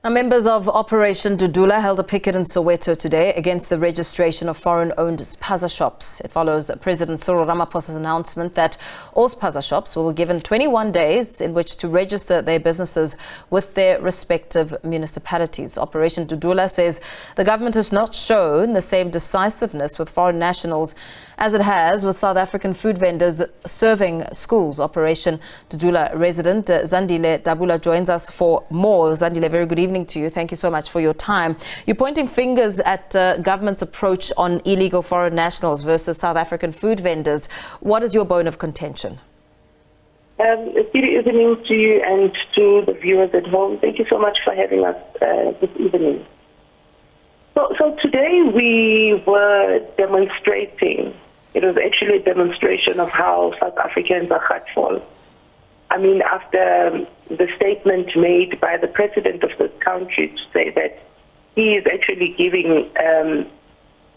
Now, members of Operation Dudula held a picket in Soweto today against the registration of foreign-owned spaza shops. It follows President Cyril Ramaphosa's announcement that all spaza shops will be given 21 days in which to register their businesses with their respective municipalities. Operation Dudula says the government has not shown the same decisiveness with foreign nationals as it has with South African food vendors serving schools. Operation Dudula resident Zandile Dabula joins us for more. Zandile, very good evening to you. Thank you so much for your time. You're pointing fingers at government's approach on illegal foreign nationals versus South African food vendors. What is your bone of contention? Good evening to you and to the viewers at home. Thank you so much for having us this evening. So today we were demonstrating. It was actually a demonstration of how South Africans are hurtful. I mean, after the statement made by the president of this country to say that he is actually giving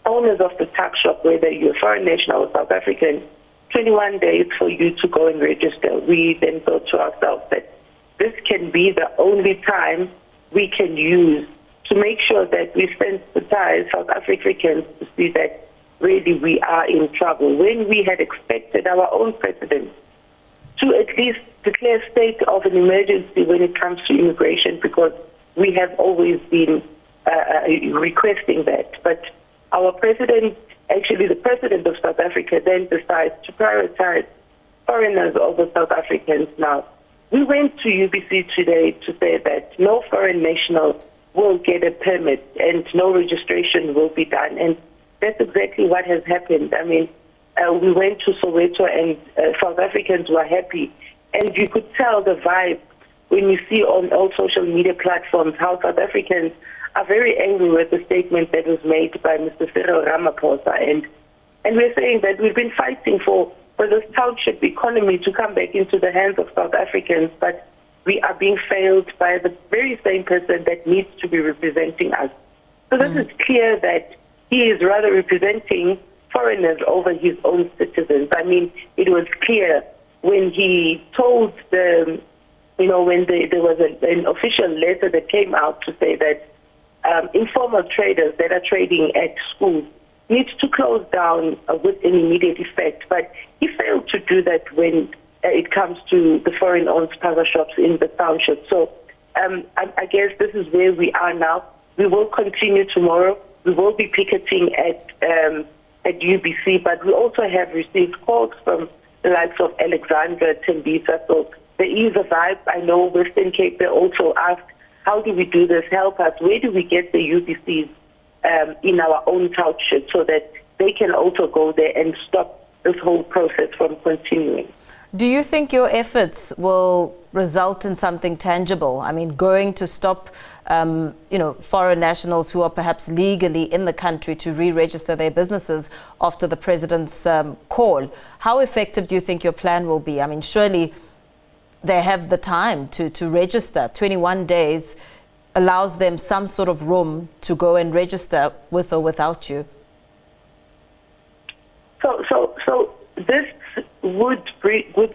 owners of the tuck shop, whether you're a foreign national or South African, 21 days for you to go and register. We then thought to ourselves that this can be the only time we can use to make sure that we sensitize South Africans to see that really we are in trouble. When we had expected our own president to at least declare a state of an emergency when it comes to immigration, because we have always been requesting that. But our president, actually the president of South Africa, then decides to prioritize foreigners over South Africans now. We went to UBC today to say that no foreign national will get a permit and no registration will be done. And that's exactly what has happened. I mean, we went to Soweto and South Africans were happy. And you could tell the vibe when you see on all social media platforms how South Africans are very angry with the statement that was made by Mr. Cyril Ramaphosa. And we're saying that we've been fighting for this township economy to come back into the hands of South Africans, but we are being failed by the very same person that needs to be representing us. So this is clear that he is rather representing foreigners over his own citizens. I mean, it was clear when he told when there was an official letter that came out to say that informal traders that are trading at schools need to close down with an immediate effect. But he failed to do that when it comes to the foreign-owned spaza shops in the township. So I guess this is where we are now. We will continue tomorrow. We will be picketing at UBC, but we also have received calls from the likes of Alexandra, Tembisa. So there is a vibe. I know Western Cape, they also asked, how do we do this? Help us. Where do we get the UBCs in our own township so that they can also go there and stop this whole process from continuing? Do you think your efforts will result in something tangible? I mean, going to stop, foreign nationals who are perhaps legally in the country to re-register their businesses after the president's call. How effective do you think your plan will be? I mean, surely they have the time to register. 21 days allows them some sort of room to go and register with or without you. So this would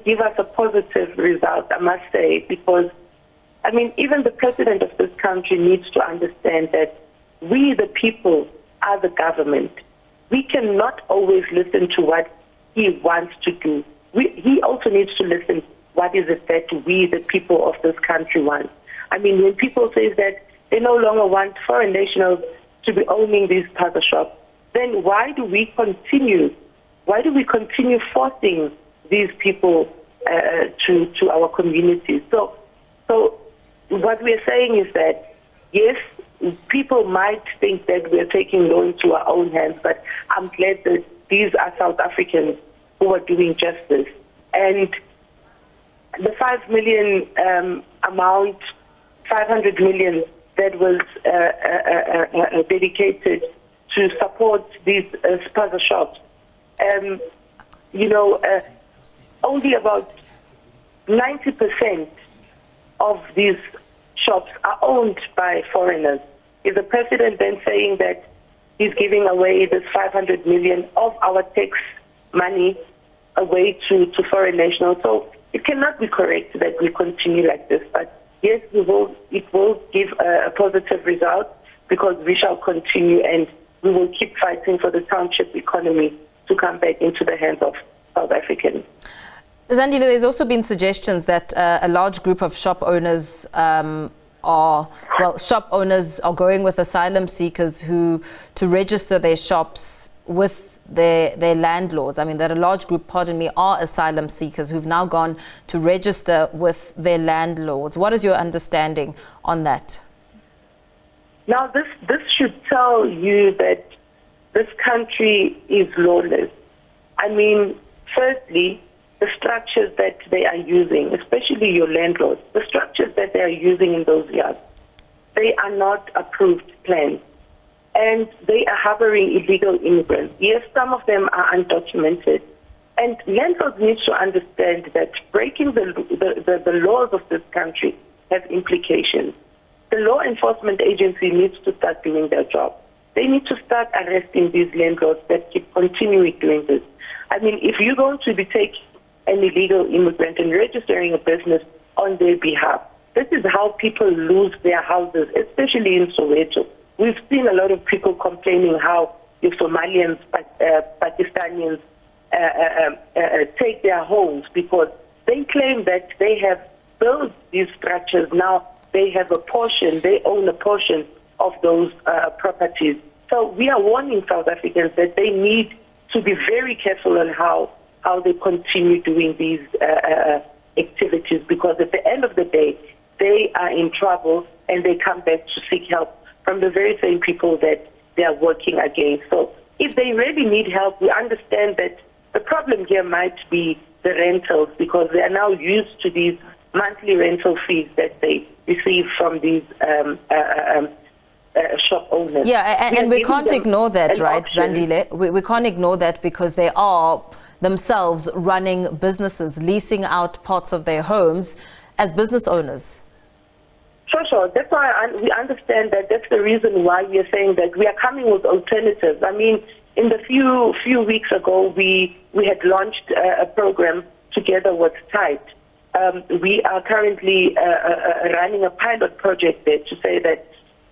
give us a positive result, I must say, because, I mean, even the president of this country needs to understand that we, the people, are the government. We cannot always listen to what he wants to do. He also needs to listen what is it that we, the people of this country, want. I mean, when people say that they no longer want foreign nationals to be owning these spaza shops, then why do we continue forcing these people to our communities? So what we're saying is that, yes, people might think that we're taking law into our own hands, but I'm glad that these are South Africans who are doing justice. And the 5 million amount, 500 million that was dedicated to support these spaza shops, only about 90% of these shops are owned by foreigners. Is the president then saying that he's giving away this 500 million of our tax money away to foreign nationals? So it cannot be correct that we continue like this. But yes, it will give a positive result because we shall continue and we will keep fighting for the township economy to come back into the hands of South Africans. Zandile, there's also been suggestions that a large group of shop owners are going with asylum seekers to register their shops with their landlords. I mean, that a large group, are asylum seekers who've now gone to register with their landlords. What is your understanding on that? Now, this should tell you that this country is lawless. I mean, firstly, the structures that they are using, especially your landlords, the structures that they are using in those yards, they are not approved plans. And they are harboring illegal immigrants. Yes, some of them are undocumented. And landlords need to understand that breaking the laws of this country has implications. The law enforcement agency needs to start doing their job. They need to start arresting these landlords that keep continuing doing this. I mean, if you're going to be taking an illegal immigrant and registering a business on their behalf, this is how people lose their houses, especially in Soweto. We've seen a lot of people complaining how the Somalians, Pakistanis take their homes because they claim that they have built these structures. Now they have a portion, they own a portion of those properties. So we are warning South Africans that they need to be very careful on how they continue doing these activities, because at the end of the day, they are in trouble and they come back to seek help from the very same people that they are working against. So if they really need help, we understand that the problem here might be the rentals, because they are now used to these monthly rental fees that they receive from these shop owners. Yeah, and we can't ignore that, right, Zandile? We can't ignore that because they are themselves running businesses, leasing out parts of their homes as business owners. Sure. That's why we understand that. That's the reason why we are saying that we are coming with alternatives. I mean, in the few weeks ago, we had launched a program together with Tide. We are currently running a pilot project there to say that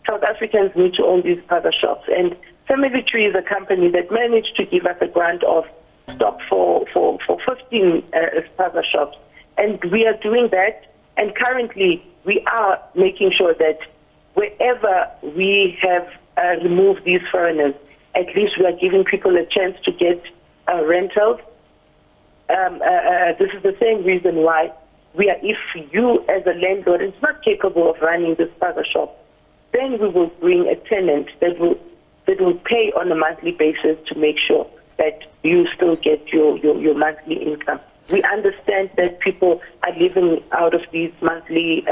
South Africans need to own these spaza shops. And Family Tree is a company that managed to give us a grant of stock for 15 spaza shops. And we are doing that. And currently, we are making sure that wherever we have removed these foreigners, at least we are giving people a chance to get rentals. This is the same reason why if you as a landlord is not capable of running this spaza shop, then we will bring a tenant that will pay on a monthly basis to make sure that you still get your monthly income. We understand that people are living out of these monthly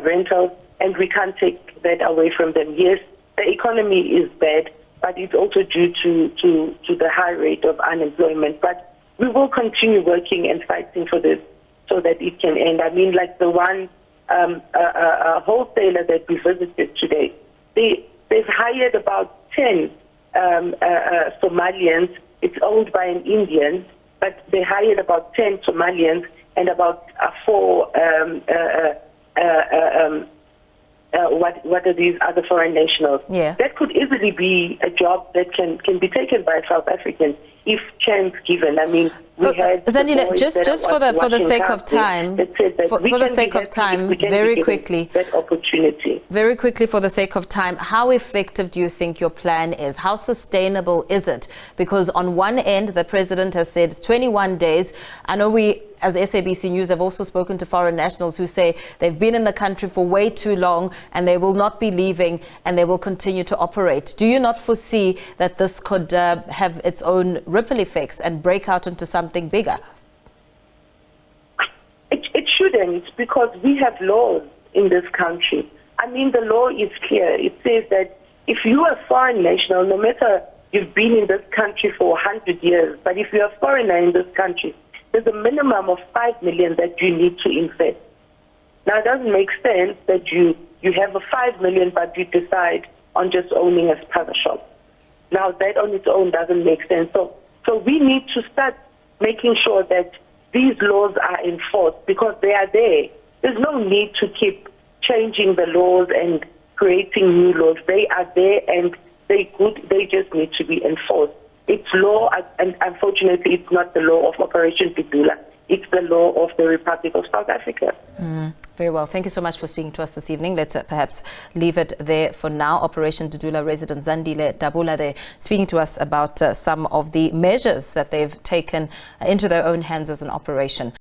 rentals, and we can't take that away from them. Yes, the economy is bad, but it's also due to the high rate of unemployment. But we will continue working and fighting for this so that it can end. I mean, like the one wholesaler that we visited today, they've hired about 10 Somalians. It's owned by an Indian, but they hired about 10 Somalians and about 4 what are these other foreign nationals? Yeah. That could easily be a job that can be taken by South Africans if chance given. I mean, we had Zandile, just for the sake of time, very quickly, that opportunity. Very quickly, for the sake of time, how effective do you think your plan is? How sustainable is it? Because on one end, the president has said 21 days. I know we, as SABC News, have also spoken to foreign nationals who say they've been in the country for way too long and they will not be leaving and they will continue to operate. Do you not foresee that this could have its own ripple effects and break out into something bigger? It shouldn't, because we have laws in this country. I mean, the law is clear. It says that if you are a foreign national, no matter you've been in this country for 100 years, but if you're a foreigner in this country, there's a minimum of 5 million that you need to invest. Now, it doesn't make sense that you have a 5 million, but you decide on just owning a spaza shop. Now, that on its own doesn't make sense. So we need to start making sure that these laws are enforced, because they are there. There's no need to keep changing the laws and creating new laws. They are there and they're good. They just need to be enforced. It's law, and unfortunately, it's not the law of Operation Dudula. It's the law of the Republic of South Africa. Very well. Thank you so much for speaking to us this evening. Let's perhaps leave it there for now. Operation Dudula resident Zandile Dabula there speaking to us about some of the measures that they've taken into their own hands as an operation.